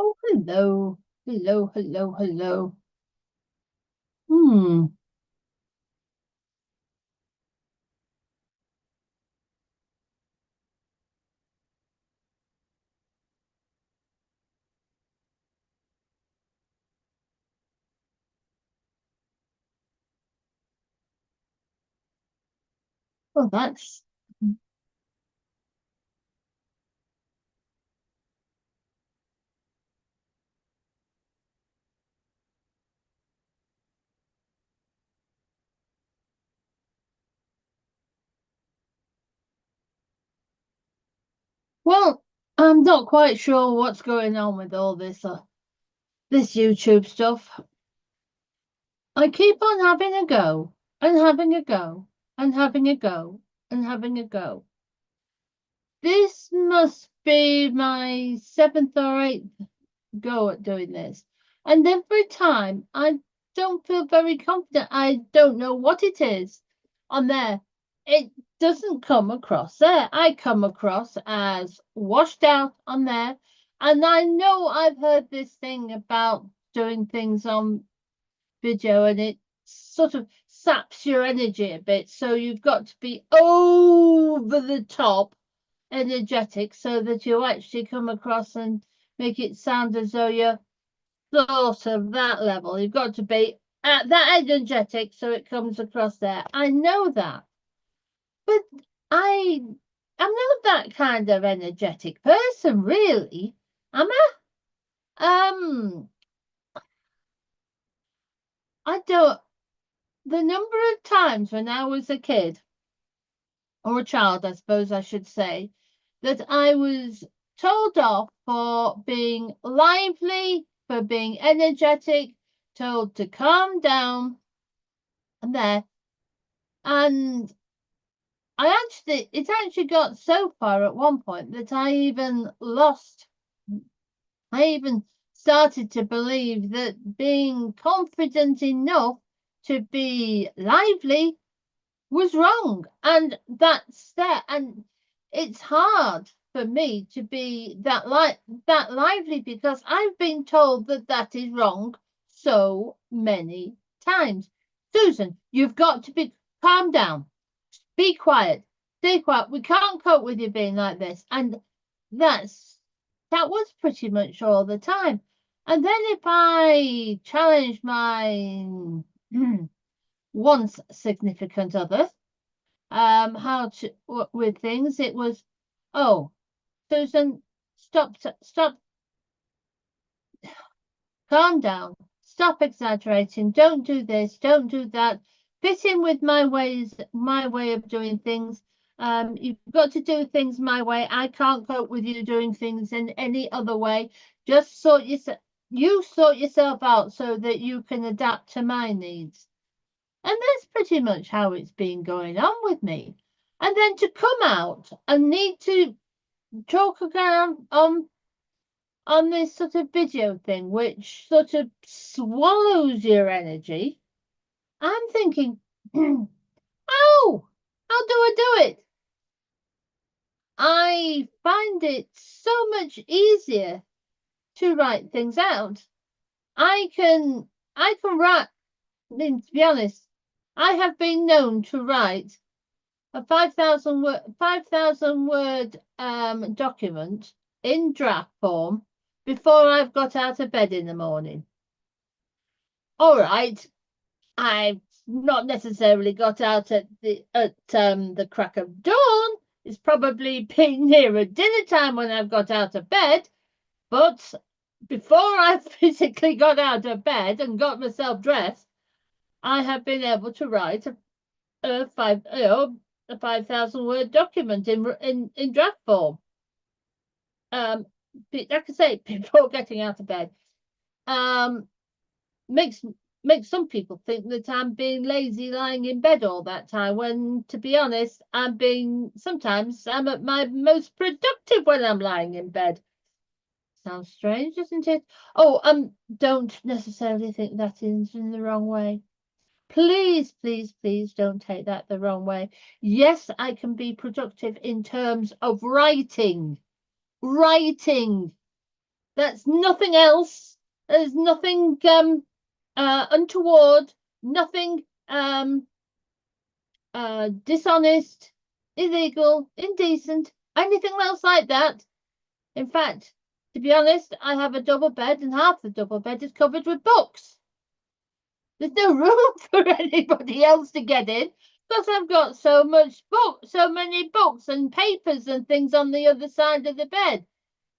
Oh, hello. Hello, hello, hello. Hmm. Well, that's well, I'm not quite sure what's going on with all this YouTube stuff. I keep on having a go and having a go and having a go and having a go. This must be my seventh or eighth go at doing this. And every time I don't feel very confident. I don't know what it is on there. It doesn't come across there. I come across as washed out on there. And I know I've heard this thing about doing things on video and it sort of saps your energy a bit. So you've got to be over the top energetic so that you actually come across and make it sound as though you're sort of that level. You've got to be at that energetic so it comes across there. I know that, but I am not that kind of energetic person, really. Am I? I don't. The number of times when I was a kid or a child, I suppose I should say, that I was told off for being lively, for being energetic, told to calm down, and there. And it actually got so far at one point that I even started to believe that being confident enough to be lively was wrong. And that's that. And it's hard for me to be that lively because I've been told that that is wrong so many times. Susan, you've got to be calm down. Be quiet. Stay quiet. We can't cope with you being like this. And that's that was pretty much all the time. And then if I challenge my once significant other, how to with things, it was, oh, Susan, stop, calm down, stop exaggerating, don't do this, don't do that, fit in with my way of doing things. You've got to do things my way. I can't cope with you doing things in any other way. Just sort yourself out so that you can adapt to my needs. And that's pretty much how it's been going on with me. And then to come out and need to talk again on this sort of video thing, which sort of swallows your energy. I'm thinking, oh, how do I do it? I find it so much easier to write things out. I can write. I mean, to be honest, I have been known to write a 5,000 word document in draft form before I've got out of bed in the morning. All right, I've not necessarily got out at the crack of dawn. It's probably been nearer dinner time when I've got out of bed, but before I physically got out of bed and got myself dressed, I have been able to write a 5,000 word document in draft form. Like I say, before getting out of bed, um, makes makes some people think that I'm being lazy lying in bed all that time. When, to be honest, sometimes I'm at my most productive when I'm lying in bed. Sounds strange, doesn't it? Oh, don't necessarily think that is in the wrong way. Please, please, please don't take that the wrong way. Yes, I can be productive in terms of writing. Writing. That's nothing else. There's nothing untoward, nothing dishonest, illegal, indecent, anything else like that. In fact, to be honest, I have a double bed and half the double bed is covered with books. There's no room for anybody else to get in because I've got so many books and papers and things on the other side of the bed.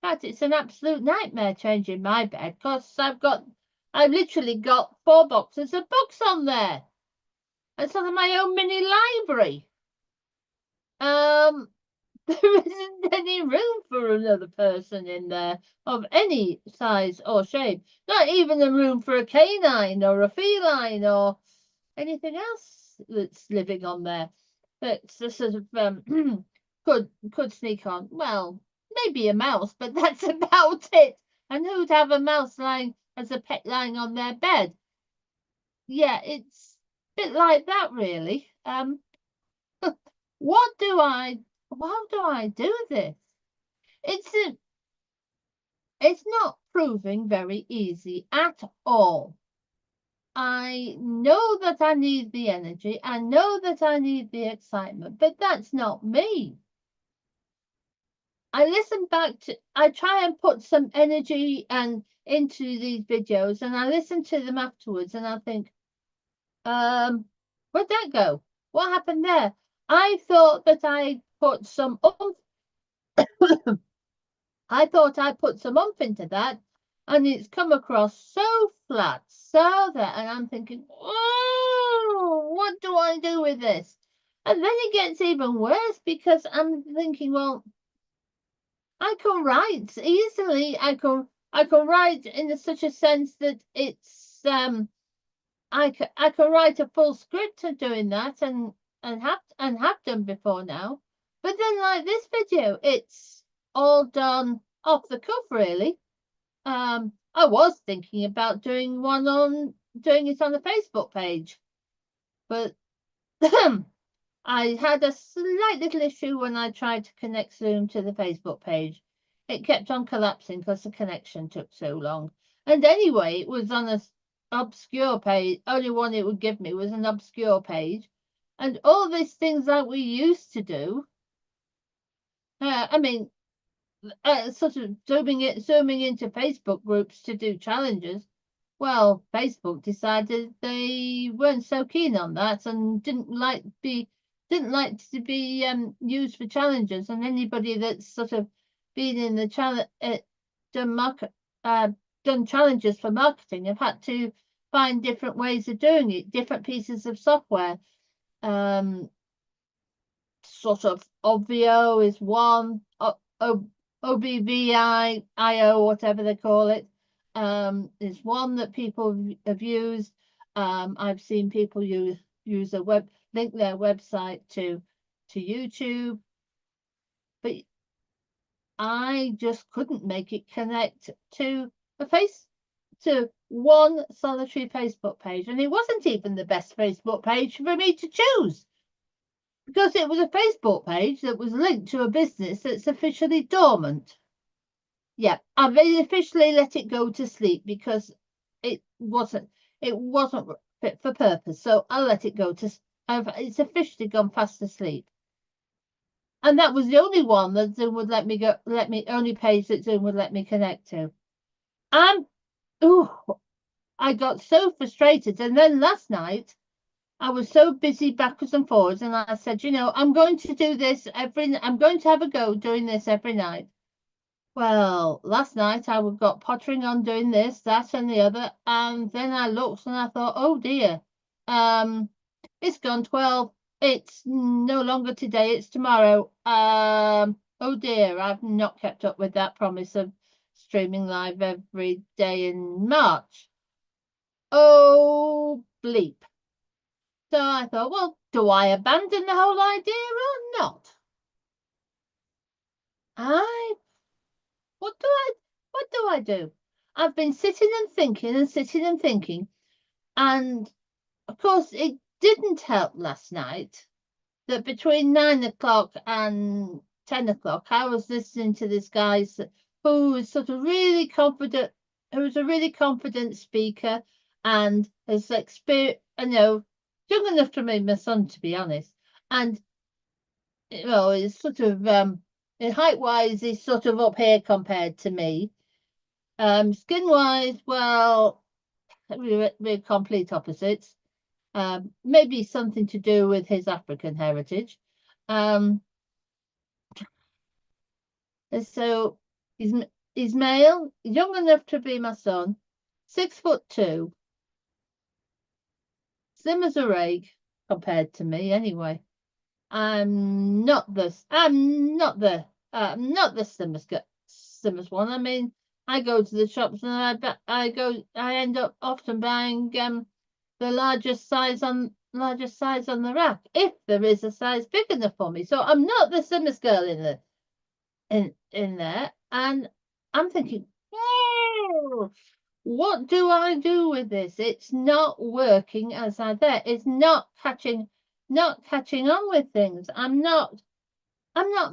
In fact, it's an absolute nightmare changing my bed because I've literally got 4 boxes of books on there. It's sort of my own mini library. Um, there isn't any room for another person in there of any size or shape. Not even a room for a canine or a feline or anything else that's living on there. That's a sort of could sneak on. Well, maybe a mouse, but that's about it. And who'd have a mouse lying as a pet lying on their bed? Yeah, it's a bit like that, really. What do I? How do I do this? It's a, it's not proving very easy at all. I know that I need the energy. I know that I need the excitement, but that's not me. I try and put some energy and into these videos and I listen to them afterwards and I think, where'd that go? What happened there? I thought that I put some I thought I put some oomph into that, and it's come across so flat, so that, and I'm thinking, oh, what do I do with this? And then it gets even worse because I'm thinking, well, I can write easily. I can write in such a sense that I can write a full script of doing that and have done before now. But then like this video, it's all done off the cuff really. I was thinking about doing it on the Facebook page, but I had a slight little issue when I tried to connect Zoom to the Facebook page. It kept on collapsing because the connection took so long. And anyway, it was on a obscure page. Only one it would give me was an obscure page. And all these things that we used to do, I mean, sort of zooming into Facebook groups to do challenges. Well, Facebook decided they weren't so keen on that and didn't like to be used for challenges. And anybody that's sort of been in the challenge done done challenges for marketing have had to find different ways of doing it, different pieces of software. Um, Sort of Obvio is one, OBVIO, whatever they call it, is one that people have used. I've seen people use a link their website to YouTube, but I just couldn't make it connect to one solitary Facebook page, and it wasn't even the best Facebook page for me to choose because it was a Facebook page that was linked to a business that's officially dormant. Yeah, I've officially let it go to sleep because it wasn't it wasn't fit for purpose. So I let it go to. It's officially gone fast asleep, and that was the only one that Zoom would let me go. Only page that Zoom would let me connect to. And oh, I got so frustrated, and then last night I was so busy backwards and forwards, and I said, I'm going to do this I'm going to have a go doing this every night. Well, last night I got pottering on doing this, that, and the other, and then I looked and I thought, oh dear, it's gone 12. It's no longer today, it's tomorrow. Oh dear, I've not kept up with that promise of streaming live every day in March. Oh, bleep. So I thought, well, do I abandon the whole idea or not? I what do I do? I've been sitting and thinking and sitting and thinking, and of course it didn't help last night that between 9 o'clock and 10 o'clock I was listening to this guy's who is sort of really confident, who's a really confident speaker and has experience, young enough to be my son, to be honest. And, is sort of, in height wise, he's sort of up here compared to me. Skin wise, well, we're complete opposites. Maybe something to do with his African heritage. So he's male, young enough to be my son, 6'2", slim as a rake compared to me anyway. I'm not the slimmest one. I mean, I go to the shops and I end up often buying the largest size on the rack, if there is a size big enough for me. So I'm not the slimmest girl in there, and I'm thinking, oh, what do I do with this? It's not working as I thought. It's not catching on with things. I'm not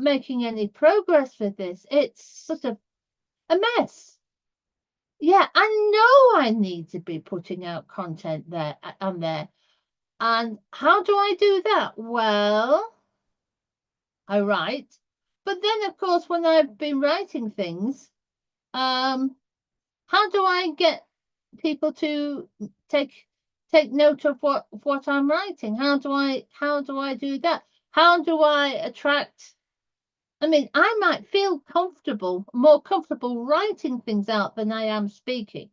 making any progress with this. It's sort of a mess. Yeah, I know I need to be putting out content there on there. And how do I do that? Well, I write. But then of course when I've been writing things, how do I get people to take note of what I'm writing? How do I do that? How do I attract? I mean, I might feel more comfortable writing things out than I am speaking.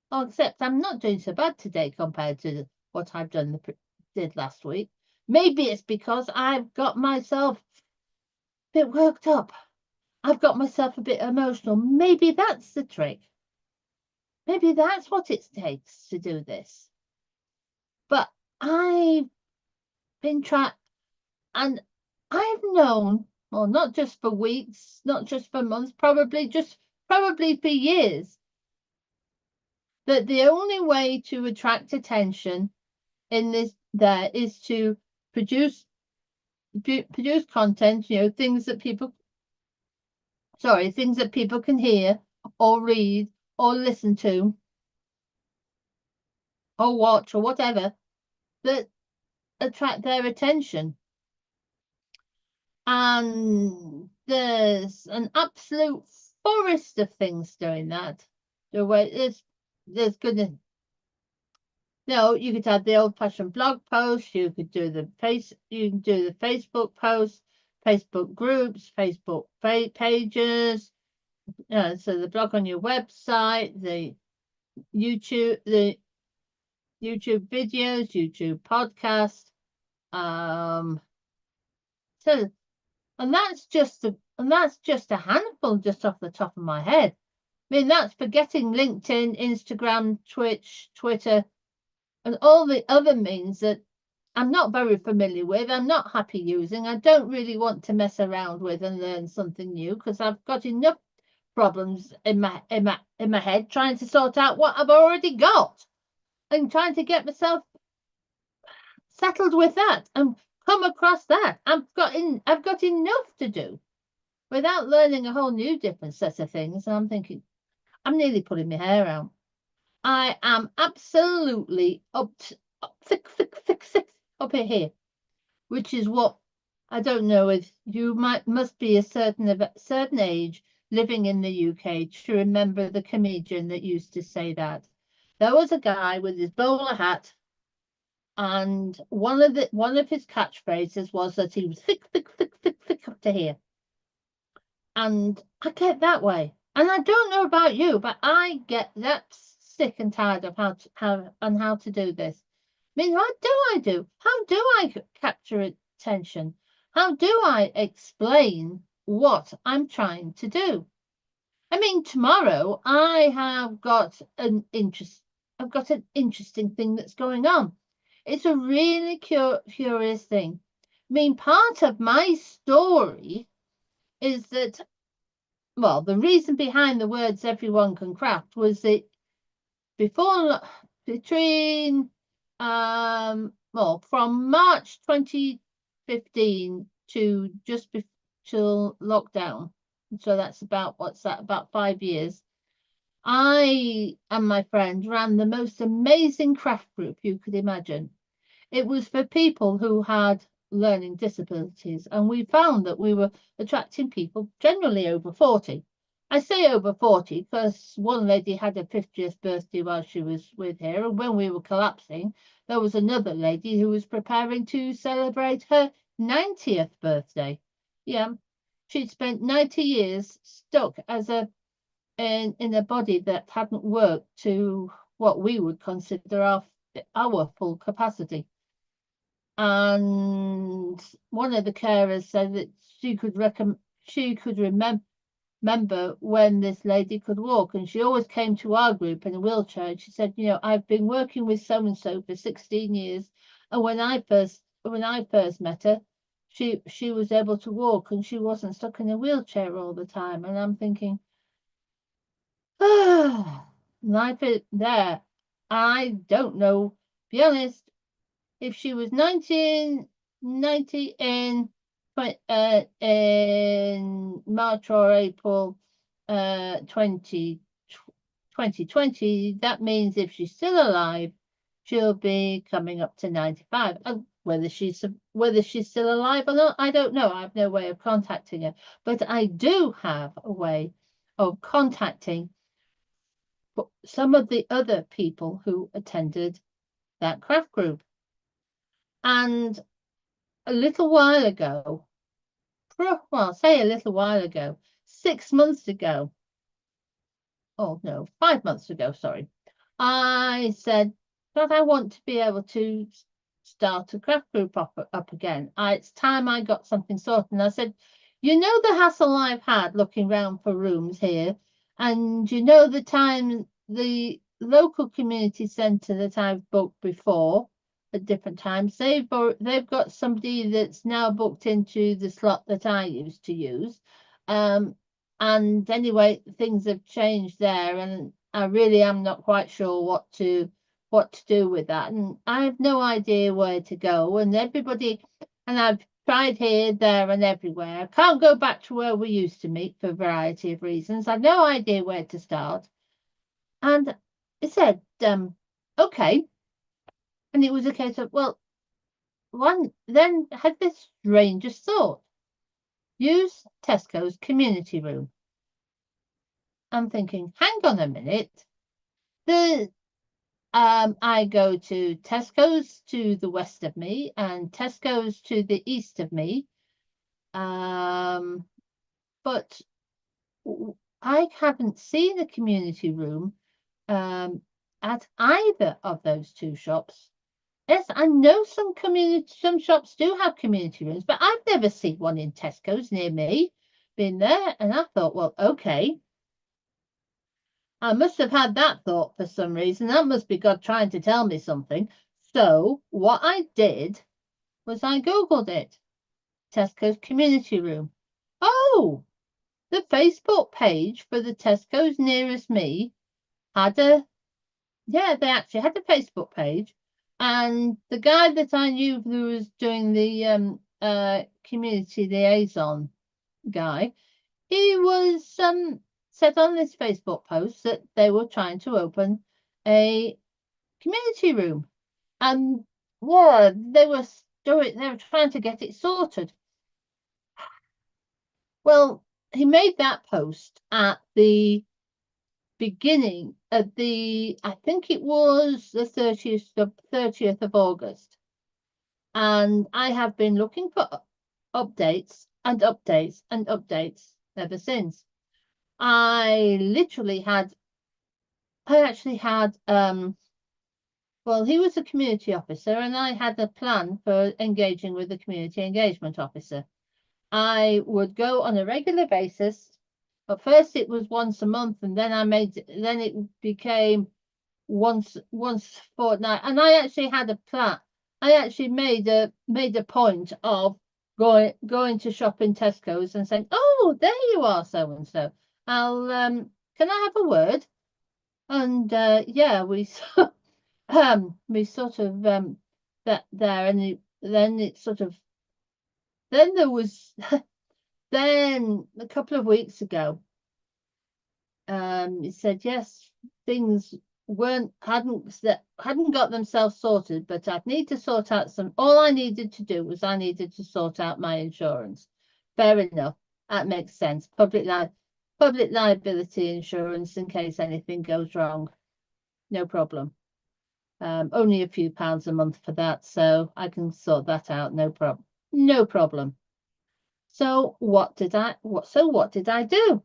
Oh, except I'm not doing so bad today compared to what I've did last week. Maybe it's because I've got myself a bit worked up. I've got myself a bit emotional. Maybe that's the trick. Maybe that's what it takes to do this. But I've been trying, and I've known, well, not just for weeks, not just for months, probably for years, that the only way to attract attention in there is to produce content, things that people can hear or read or listen to or watch or whatever, that attract their attention. And there's an absolute forest of things doing that. There's goodness. You could have the old-fashioned blog post. You can do the Facebook posts, Facebook groups, Facebook pages. So the blog on your website, the YouTube videos, YouTube podcast. So, and that's just a handful, just off the top of my head. I mean, that's forgetting LinkedIn, Instagram, Twitch, Twitter, and all the other means that I'm not very familiar with. I'm not happy using. I don't really want to mess around with and learn something new, because I've got enough problems in my head trying to sort out what I've already got and trying to get myself settled with that and come across that. I've got enough to do without learning a whole new different set of things. And I'm thinking, I'm nearly pulling my hair out. I am absolutely thick up here, which is what I don't know if you must be a certain age living in the UK to remember the comedian that used to say that. There was a guy with his bowler hat, and one of his catchphrases was that he was thick up to here. And I get that way. And I don't know about you, but I get that sick and tired of how to do this. I mean, what do I do? How do I capture attention? How do I explain what I'm trying to do? I mean, tomorrow I've got an interesting thing that's going on. It's a really curious thing. I mean, part of my story is that, well, the reason behind the words everyone can craft was that between from March 2015 to just till lockdown, So that's about 5 years. I and my friend ran the most amazing craft group you could imagine. It was for people who had learning disabilities, and we found that we were attracting people generally over 40. I say over 40 because one lady had her 50th birthday while she was with her, and when we were collapsing, there was another lady who was preparing to celebrate her 90th birthday. Yeah, she'd spent 90 years stuck as a in a body that hadn't worked to what we would consider our full capacity. And one of the carers said that she could remember when this lady could walk, and she always came to our group in a wheelchair. And she said, I've been working with so and so for 16 years, and when I first met her, she was able to walk and she wasn't stuck in a wheelchair all the time. And I'm thinking, life is there. I don't know. Be honest, if she was 1990 in March or April 2020, that means if she's still alive, she'll be coming up to 95. And whether she's still alive or not, I don't know. I have no way of contacting her, but I do have a way of contacting some of the other people who attended that craft group. And a little while ago, well, say a little while ago, 6 months ago, oh no, 5 months ago, sorry, I said that I want to be able to start a craft group up again. It's time I got something sorted. And I said, the hassle I've had looking round for rooms here, and the time the local community centre that I've booked before at different times, they've got somebody that's now booked into the slot that I used to use. And anyway, things have changed there, and I really am not quite sure what to do with that. And I have no idea where to go. And I've tried here, there, and everywhere. I can't go back to where we used to meet for a variety of reasons. I've no idea where to start. And it said, okay. And it was a case of, well, one then had this strangest thought. Use Tesco's community room. I'm thinking, hang on a minute. I go to Tesco's to the west of me and Tesco's to the east of me. But I haven't seen a community room at either of those two shops. Yes, I know some shops do have community rooms, but I've never seen one in Tesco's near me. Been there, and I thought, well, okay. I must have had that thought for some reason. That must be God trying to tell me something. So what I did was I Googled it. Tesco's community room. Oh, the Facebook page for the Tesco's nearest me they actually had a Facebook page. And the guy that I knew who was doing the community liaison guy, he was said on this Facebook post that they were trying to open a community room, and they were trying to get it sorted. Well, he made that post at the beginning of I think it was the 30th of August, and I have been looking for updates and updates and updates ever since. I actually had well, he was a community officer and I had a plan for engaging with the community engagement officer. I would go on a regular basis. At first it was once a month, and then it became once fortnight. And I actually had a plan. I actually made a point of going to shop in Tesco's and saying, "Oh, there you are, so and so. I'll can I have a word?" And we sort of that there, and then it sort of then there was Then a couple of weeks ago, he said, yes, things hadn't got themselves sorted, but I'd need to sort out all I needed to do was I needed to sort out my insurance. Fair enough. That makes sense. Public liability insurance in case anything goes wrong. No problem. Only a few pounds a month for that, so I can sort that out. No problem. No problem. So what did I do?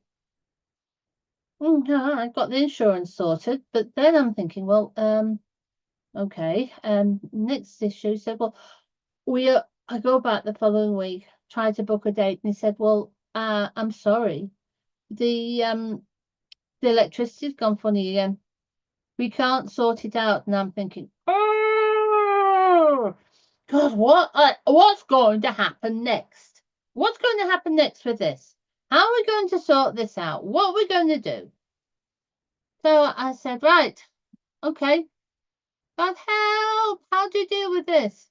I got the insurance sorted, but then I'm thinking, well, okay. Next issue said, well, I go back the following week, try to book a date, and he said, well, I'm sorry, the electricity's gone funny again. We can't sort it out. And I'm thinking, oh God, what's going to happen next? What's going to happen next with this? How are we going to sort this out? What are we going to do? So I said, right, okay, God help, how do you deal with this?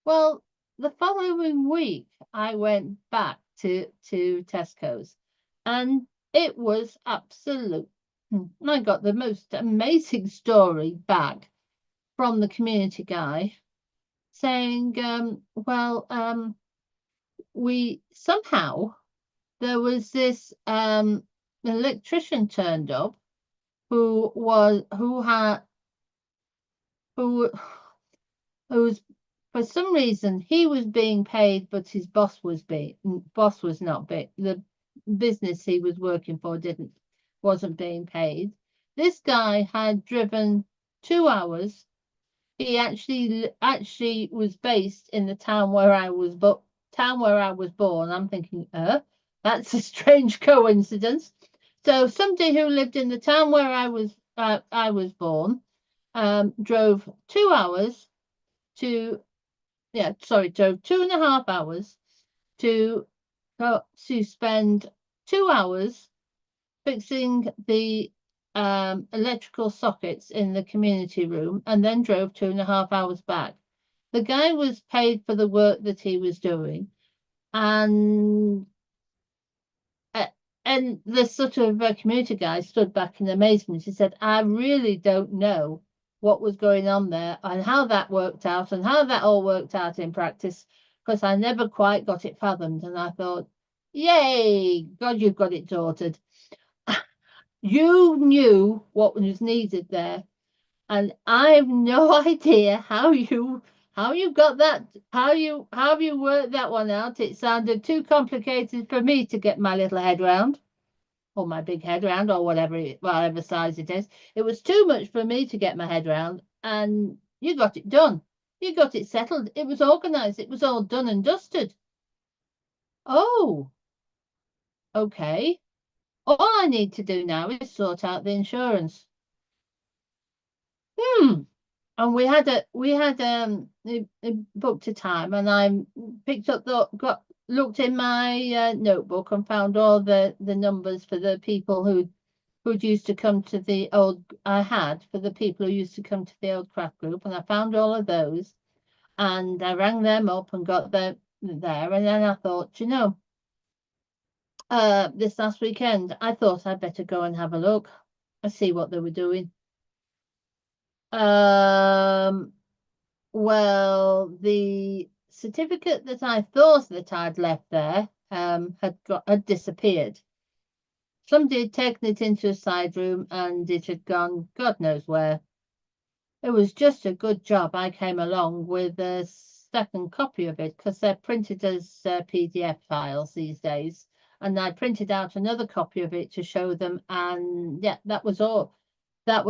Well, the following week, I went back to Tesco's and it was absolute. I got the most amazing story back from the community guy saying, we somehow there was this electrician turned up who was for some reason he was being paid, but his boss was not being the business he was working for wasn't being paid. This guy had driven 2 hours. He actually was based in the town where I was born. I'm thinking, that's a strange coincidence. So somebody who lived in the town where I was born, drove 2 hours drove 2.5 hours to spend 2 hours fixing the electrical sockets in the community room, and then drove 2.5 hours back. The guy was paid for the work that he was doing, and uh, the sort of community guy stood back in amazement. He said, I really don't know what was going on there and how that worked out and how that all worked out in practice, because I never quite got it fathomed. And I thought, yay, God, you've got it sorted. You knew what was needed there, and I have no idea how you got that, how you worked that one out. It sounded too complicated for me to get my little head round, or my big head round, or whatever size it is. It was too much for me to get my head round, and you got it done. You got it settled. It was organized. It was all done and dusted. Oh, okay. All I need to do now is sort out the insurance. And we had booked a time, and I picked up looked in my notebook and found all the numbers for the people who'd used to come to the old I had for the people who used to come to the old craft group, and I found all of those, and I rang them up and got them there, and then I thought, this last weekend I thought I'd better go and have a look and see what they were doing. Well, the certificate that I thought that I'd left there had disappeared. Somebody had taken it into a side room and it had gone God knows where. It was just a good job I came along with a second copy of it, because they're printed as PDF files these days. And I printed out another copy of it to show them, and yeah, that was all done,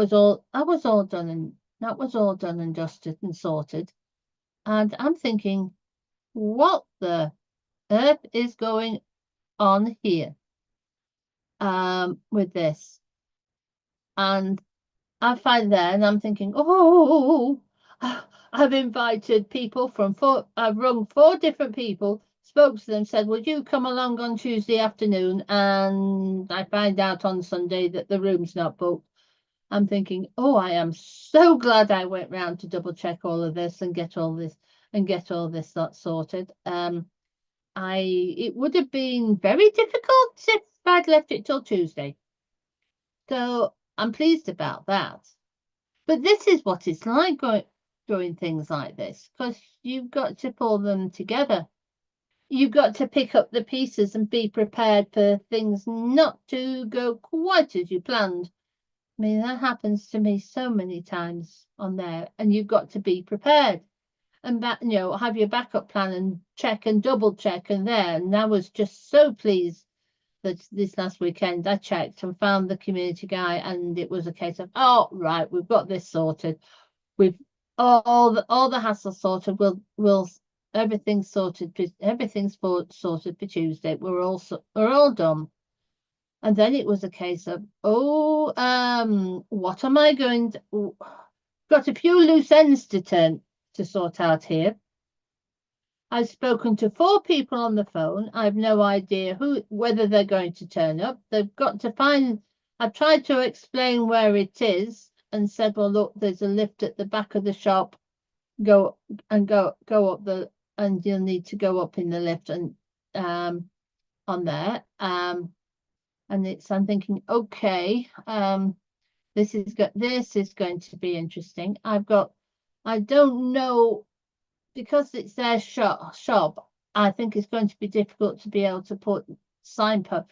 and that was all done and dusted and sorted. And I'm thinking, what the earth is going on here with this? And I find there, and I'm thinking, oh, I've invited people I've rung 4 different people, spoke to them, said, would you come along on Tuesday afternoon? And I find out on Sunday that the room's not booked. I'm thinking, oh, I am so glad I went round to double check all of this and get all this sorted. it would have been very difficult if I'd left it till Tuesday. So I'm pleased about that. But this is what it's like doing things like this, because you've got to pull them together. You've got to pick up the pieces and be prepared for things not to go quite as you planned. I mean, that happens to me so many times on there, and you've got to be prepared and that, have your backup plan and check and double check and there. And I was just so pleased that this last weekend I checked and found the community guy, and it was a case of, oh, right, we've got this sorted. We've all the hassle sorted. We'll everything's sorted. Everything's sorted for Tuesday. We're all done. And then it was a case of, what am I going to? Got a few loose ends to sort out here. I've spoken to 4 people on the phone. I've no idea whether they're going to turn up. They've got to find. I've tried to explain where it is and said, well, look, there's a lift at the back of the shop. Go up and you'll need to go up in the lift and on there. And I'm thinking, okay, this is going to be interesting. I don't know, because it's their shop, I think it's going to be difficult to be able to put signpost.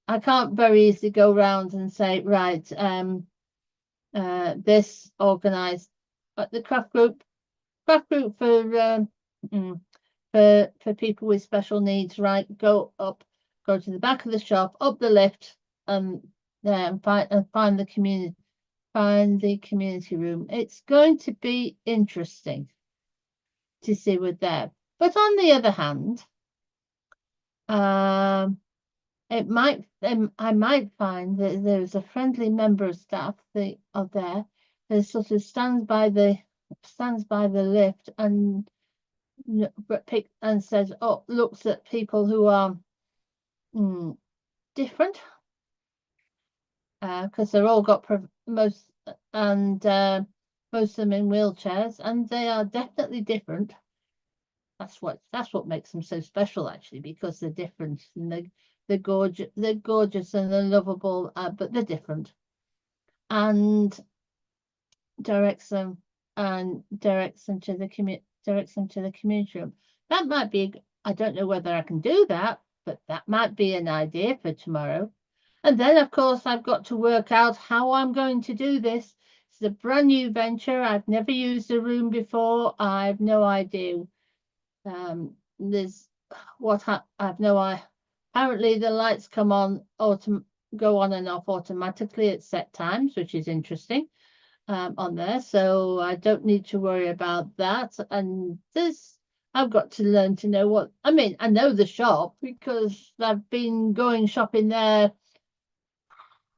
I can't very easily go around and say, right, this organised at the craft group for people with special needs, right? Go to the back of the shop, up the lift, and find the community room. It's going to be interesting to see with that. But on the other hand, I might find that there's a friendly member of staff there that sort of stands by the lift and says, oh, looks at people who are different, because they're all got most of them in wheelchairs, and they are definitely different. That's what makes them so special, actually, because they're different and they're gorgeous and they're lovable, but they're different. And directs them to the community room. That might be. I don't know whether I can do that, but that might be an idea for tomorrow. And then, of course, I've got to work out how I'm going to do this. It's a brand new venture. I've never used the room before. I've no idea. I've no idea. Apparently, the lights go on and off automatically at set times, which is interesting. On there, so I don't need to worry about that. And I've got to learn to know what I mean. I know the shop because I've been going shopping there.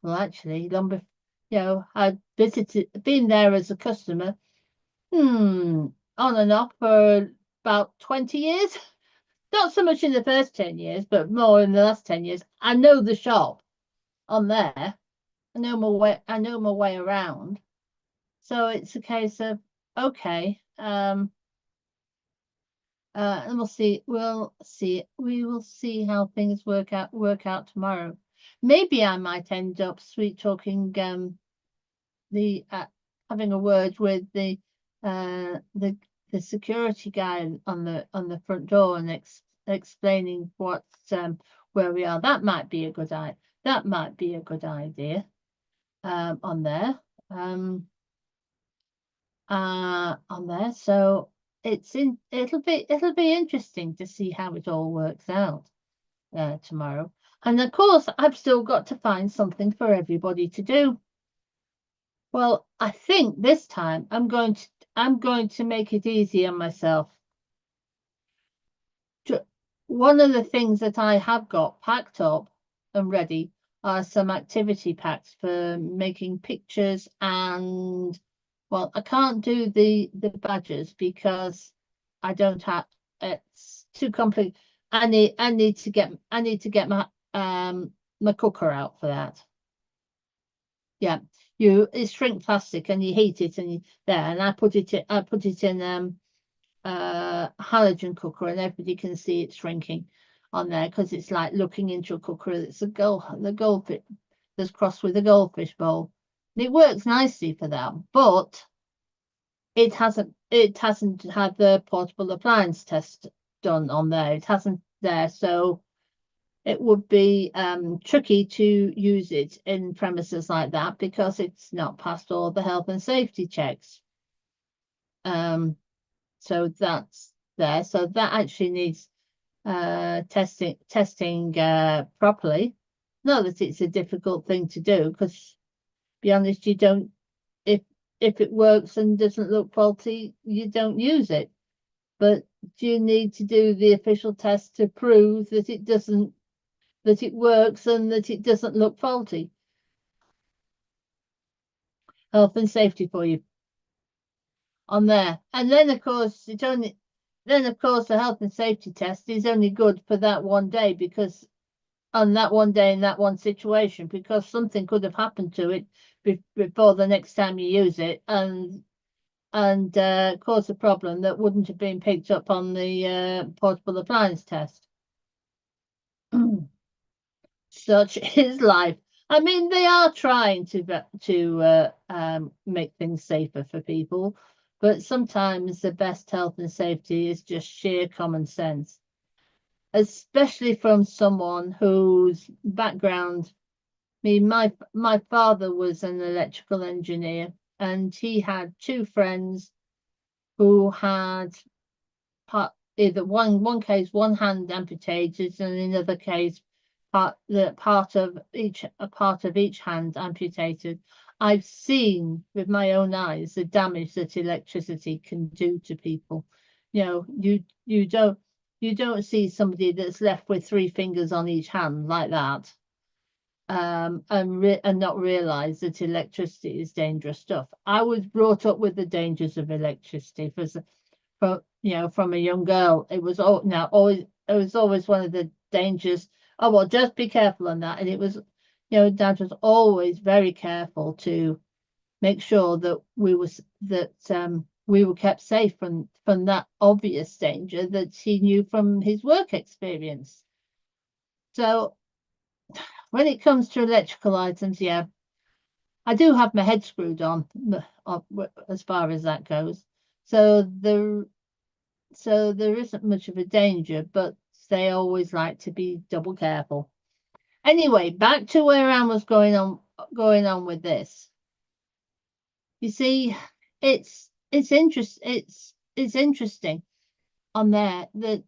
Well, actually, long before, I'd been there as a customer, on and off for about 20 years. Not so much in the first 10 years, but more in the last 10 years. I know the shop on there. I know my way around. So it's a case of, okay, and we'll see. We will see how things work out tomorrow. Maybe I might end up sweet talking having a word with the security guy on the front door and explaining what where we are. That might be a good idea. On there. On there, so it'll be interesting to see how it all works out tomorrow. And of course, I've still got to find something for everybody to do. Well, I think this time I'm going to make it easy on myself. One of the things that I have got packed up and ready are some activity packs for making pictures, and well, I can't do the badges because I don't have. It's too complicated. I need to get my my cooker out for that. Yeah, it's shrink plastic and you heat it and and I put it in halogen cooker, and everybody can see it shrinking on there because it's like looking into a cooker. It's the goldfish that's crossed with a goldfish bowl. And it works nicely for that, but it hasn't had the portable appliance test done on there. It hasn't there, so it would be tricky to use it in premises like that because it's not passed all the health and safety checks. So that's there. So that actually needs testing properly. Not that it's a difficult thing to do, because be honest, you don't, if it works and doesn't look faulty, you don't use it. But do you need to do the official test to prove that it works and that it doesn't look faulty? Health and safety for you on there. And then of course the health and safety test is only good for that one day, because on that one day in that one situation, because something could have happened to it before the next time you use it, and cause a problem that wouldn't have been picked up on the portable appliance test. Such is life. I mean, they are trying to make things safer for people, but sometimes the best health and safety is just sheer common sense, especially from someone whose background. My father was an electrical engineer, and he had two friends who had either one case one hand amputated, and in another case part of each hand amputated. I've seen with my own eyes the damage that electricity can do to people. You don't see somebody that's left with three fingers on each hand like that, and not realize that electricity is dangerous stuff. I was brought up with the dangers of electricity from a young girl. It was always one of the dangers. Oh well, just be careful on that. And it was, Dad was always very careful to make sure that we were kept safe from that obvious danger that he knew from his work experience. So when it comes to electrical items, yeah, I do have my head screwed on as far as that goes. So there isn't much of a danger, but they always like to be double careful. Anyway, back to where I was going on with this. You see, it's interesting on there that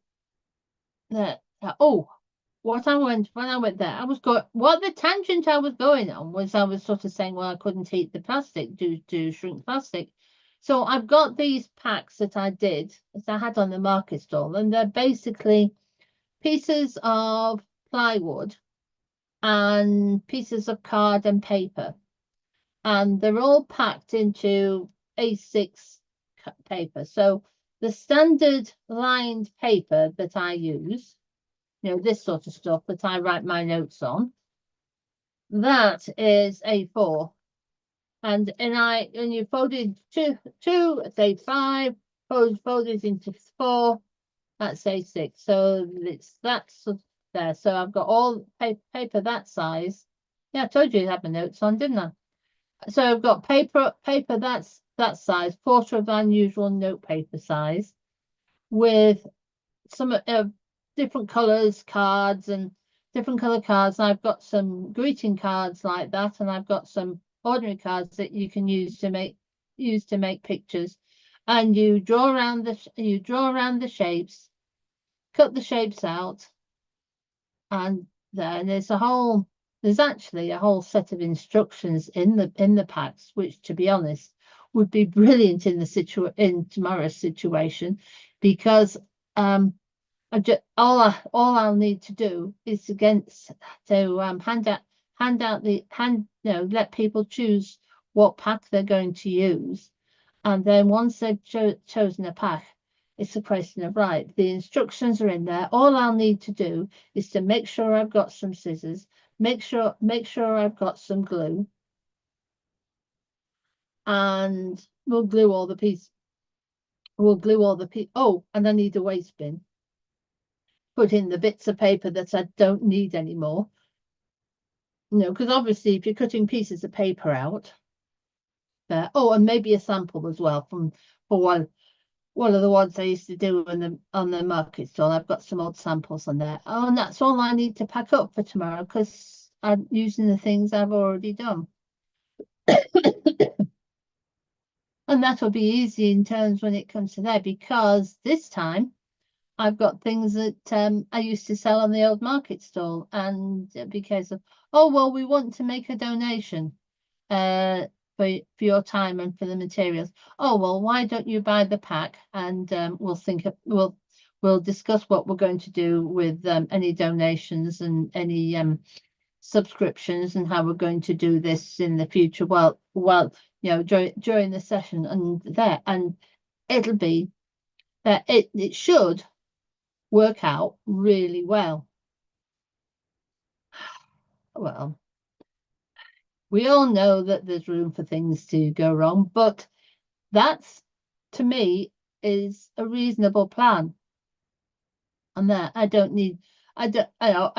what I went when I went there, what the tangent I was going on was, I was sort of saying, well, I couldn't heat the plastic due to shrink plastic. So I've got these packs that I had on the market stall, and they're basically pieces of plywood and pieces of card and paper, and they're all packed into A6 paper. So the standard lined paper that I use, this sort of stuff that I write my notes on, that is A4. And you folded two, say 5, folded into 4, that's A6. So that's there. So I've got all paper that size. Yeah, I told you I had my notes on, didn't I? So I've got paper that's that size, quarter of unusual note paper size, with some different colors cards and different color cards. And I've got some greeting cards like that, and I've got some ordinary cards that you can use to make pictures. And you draw around the shapes, cut the shapes out, and then there's actually a whole set of instructions in the packs, which, to be honest, would be brilliant in tomorrow's situation, because all I'll need to do is let people choose what pack they're going to use, and then once they've chosen a pack, it's a question of, right, the instructions are in there. All I'll need to do is to make sure I've got some scissors, make sure I've got some glue, and we'll glue all the pieces. We'll glue all the and I need a waste bin. Put in the bits of paper that I don't need anymore. Because obviously if you're cutting pieces of paper out there, and maybe a sample as well for one of the ones I used to do on the market stall. I've got some odd samples on there. Oh, and that's all I need to pack up for tomorrow because I'm using the things I've already done. And that'll be easy in terms when it comes to there, because this time I've got things that I used to sell on the old market stall, and because of we want to make a donation for your time and for the materials. Oh well, why don't you buy the pack, and we'll discuss what we're going to do with any donations and any subscriptions and how we're going to do this in the future. Well, during the session and it'll be that it should work out really well. Well, we all know that there's room for things to go wrong, but that's, to me, is a reasonable plan. And that I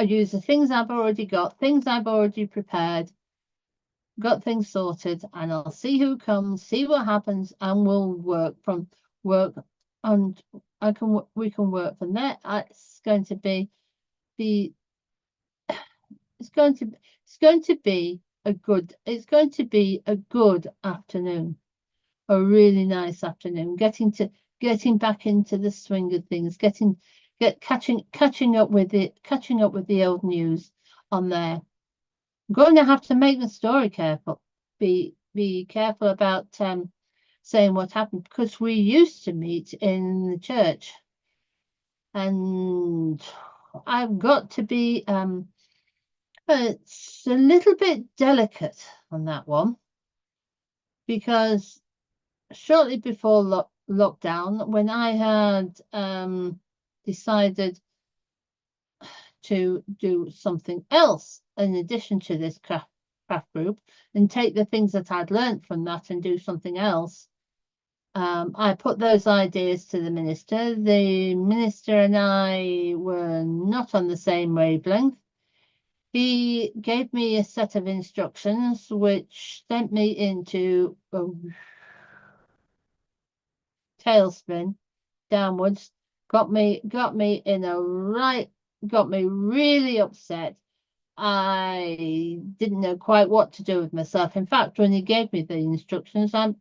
use the things I've already got, things I've already prepared, got things sorted, and I'll see who comes, see what happens, and we'll work, and we can work from there. It's going to be it's going to be a good afternoon, a really nice afternoon, getting back into the swing of things, catching up with the old news on there. I'm going to have to make the story careful. Be careful about saying what happened, because we used to meet in the church, and I've got to be it's a little bit delicate on that one, because shortly before lockdown, when I had decided to do something else in addition to this craft group and take the things that I'd learned from that and do something else, I put those ideas to the minister. The minister and I were not on the same wavelength. He gave me a set of instructions which sent me into a tailspin downwards, got me really upset. I didn't know quite what to do with myself. In fact, when he gave me the instructions, I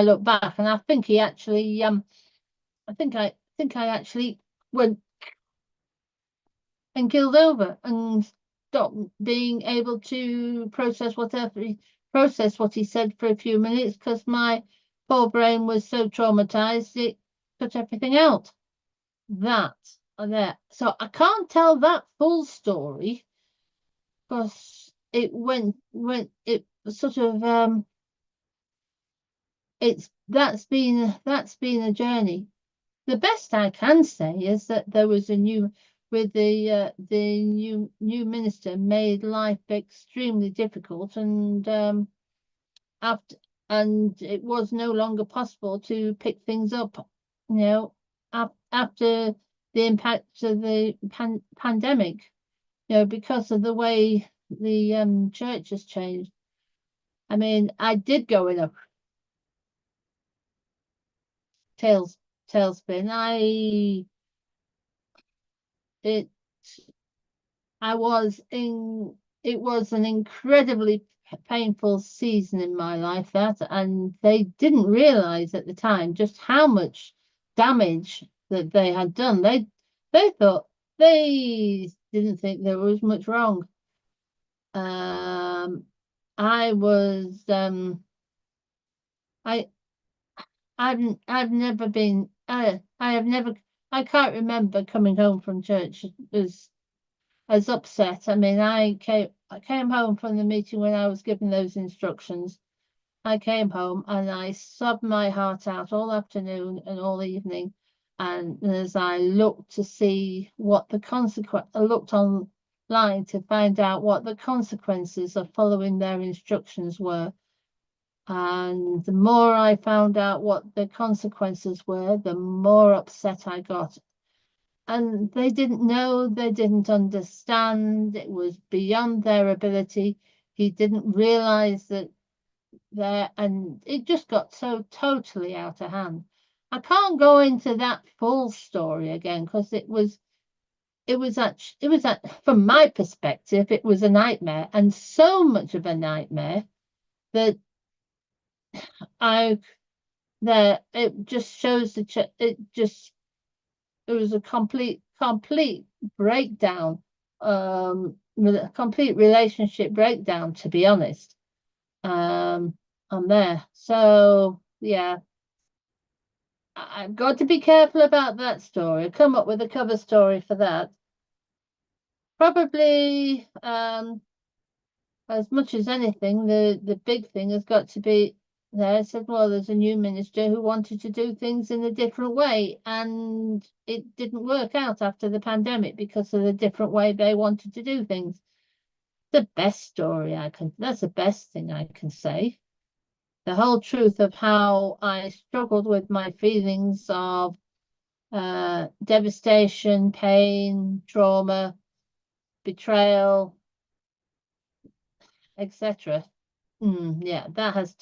look back and I think he actually I think I actually went and killed over and stopped being able to process what he said for a few minutes, because my poor brain was so traumatized it cut everything out. That and that. So I can't tell that full story, because it it sort of that's been a journey. The best I can say is that there was a new new minister made life extremely difficult, and after and it was no longer possible to pick things up, after the impact of the pandemic, because of the way the church has changed. I mean, I did go in a tailspin. It I was in it was an incredibly painful season in my life, and they didn't realize at the time just how much damage that they had done. They thought they didn't think there was much wrong. I was I I've never been I have never I can't remember coming home from church as upset. I mean, I came home from the meeting when I was given those instructions. I came home and I sobbed my heart out all afternoon and all evening. And as I looked to see what the consequence, I looked online to find out what the consequences of following their instructions were. And the more I found out what the consequences were, the more upset I got. And they didn't know, they didn't understand, it was beyond their ability. He didn't realize that there, and it just got so totally out of hand. I can't go into that full story again because from my perspective, it was a nightmare, and so much of a nightmare that I that it just shows it was a complete breakdown, a complete relationship breakdown, to be honest. Um, on there. So yeah, I've got to be careful about that story. Come up with a cover story for that. Probably, as much as anything, the big thing has got to be there. I said, well, there's a new minister who wanted to do things in a different way, and it didn't work out after the pandemic because of the different way they wanted to do things. The best story that's the best thing I can say. The whole truth of how I struggled with my feelings of devastation, pain, trauma, betrayal, etc. Yeah, that has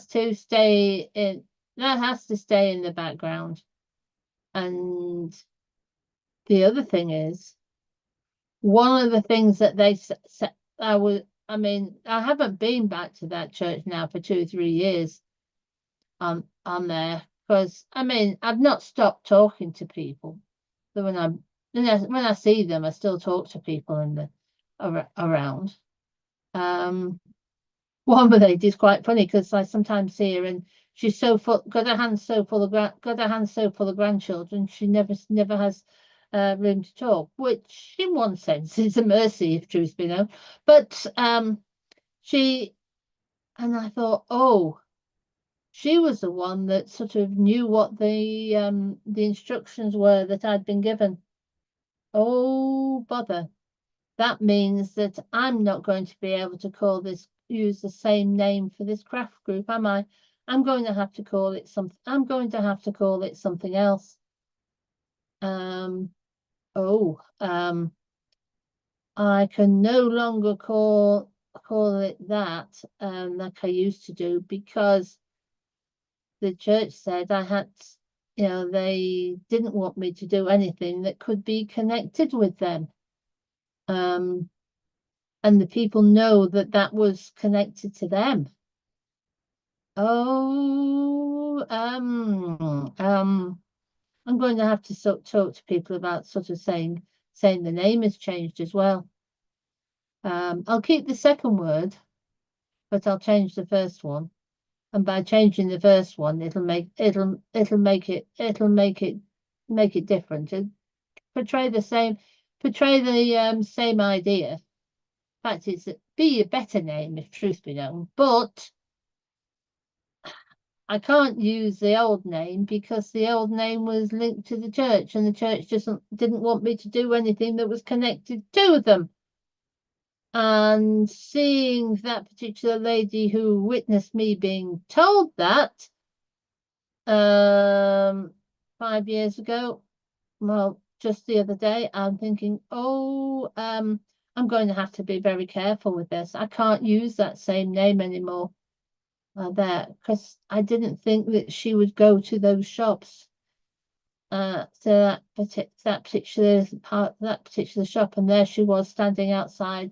to stay in that has to stay in the background. And the other thing is, one of the things that they said, I mean, I haven't been back to that church now for 2 or 3 years on there because I mean, I've not stopped talking to people. So when I see them, I still talk to people in the around. Um, One lady is quite funny because I sometimes see her and she's so full, got her hands so full of got her hands so full of grandchildren. She never has room to talk, which in one sense is a mercy, if truth be known. But she and I thought, oh, she was the one that sort of knew what the instructions were that I'd been given. Oh, bother. That means that I'm not going to be able to use the same name for this craft group, am I? I'm going to have to call it something. I'm going to have to call it something else. Um, oh, I can no longer call it that, like I used to do because the church said I had, they didn't want me to do anything that could be connected with them. And the people know that that was connected to them. Oh, I'm going to have to talk to people about sort of saying the name has changed as well. I'll keep the second word, but I'll change the first one. And by changing the first one, make it different. Portray the same idea. In fact, it's be a better name if truth be known, but I can't use the old name because the old name was linked to the church and the church just didn't want me to do anything that was connected to them. And seeing that particular lady who witnessed me being told that 5 years ago, well, just the other day, I'm thinking, oh, I'm going to have to be very careful with this. I can't use that same name anymore. There because I didn't think that she would go to those shops to that particular shop, and there she was standing outside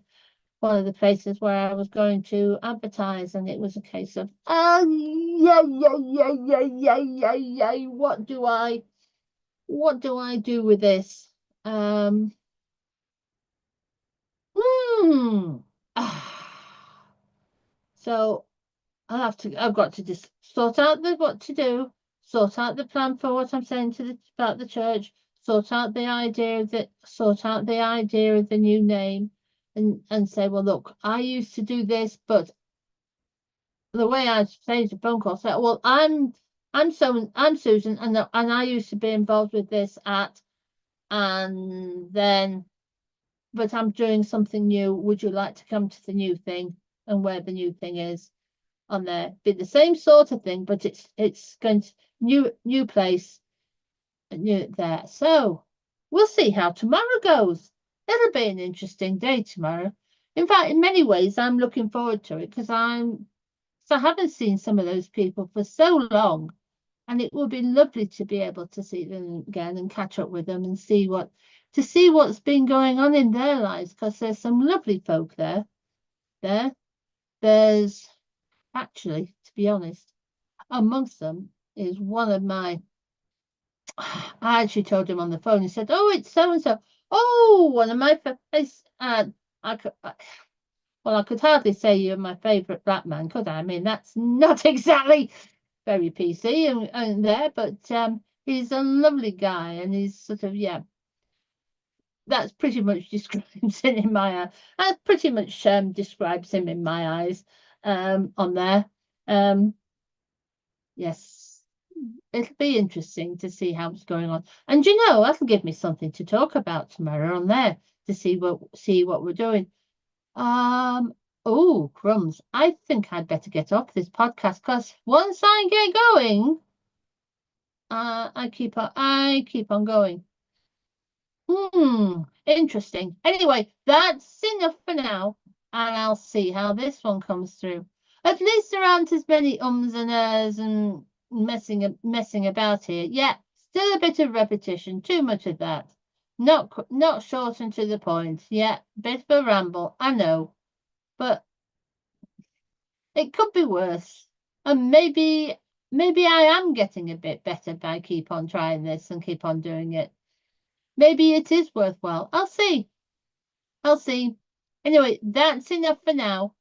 one of the places where I was going to advertise, and it was a case of yeah, what do I do with this? Hmm. So I've got to just sort out what to do, sort out the plan for what I'm saying about the church, sort out the idea of the new name, and say, well, look, I used to do this, but the way I say the phone call, say, well, I'm Susan, and I used to be involved with this and then, but I'm doing something new. Would you like to come to the new thing and where the new thing is? on there. Be the same sort of thing, but it's going to new place, new there. So we'll see how tomorrow goes. It'll be an interesting day tomorrow. In fact, in many ways, I'm looking forward to it because I haven't seen some of those people for so long, and it would be lovely to be able to see them again and catch up with them and see what's been going on in their lives because there's some lovely folk there. There's actually, to be honest, amongst them is one of my. I actually told him on the phone. He said, "Oh, it's so and so." Oh, one of my. I could. Well, I could hardly say you're my favourite black man, could I? I mean, that's not exactly very PC and there, but he's a lovely guy, and he's sort of that's pretty much describes him in my eye. That pretty much describes him in my eyes on there. Um, yes, it'll be interesting to see how it's going on, and that'll give me something to talk about tomorrow on there to see what we're doing. Oh, crumbs. I think I'd better get off this podcast because once I get going, I keep on going. Interesting. Anyway, that's enough for now, and I'll see how this one comes through. At least there aren't as many ums and ers and messing about here. Yeah, still a bit of repetition, too much of that. Not short and to the point. Yeah, bit of a ramble, I know, but it could be worse. And maybe I am getting a bit better by keep on trying this and keep on doing it. Maybe it is worthwhile. I'll see. Anyway, that's enough for now.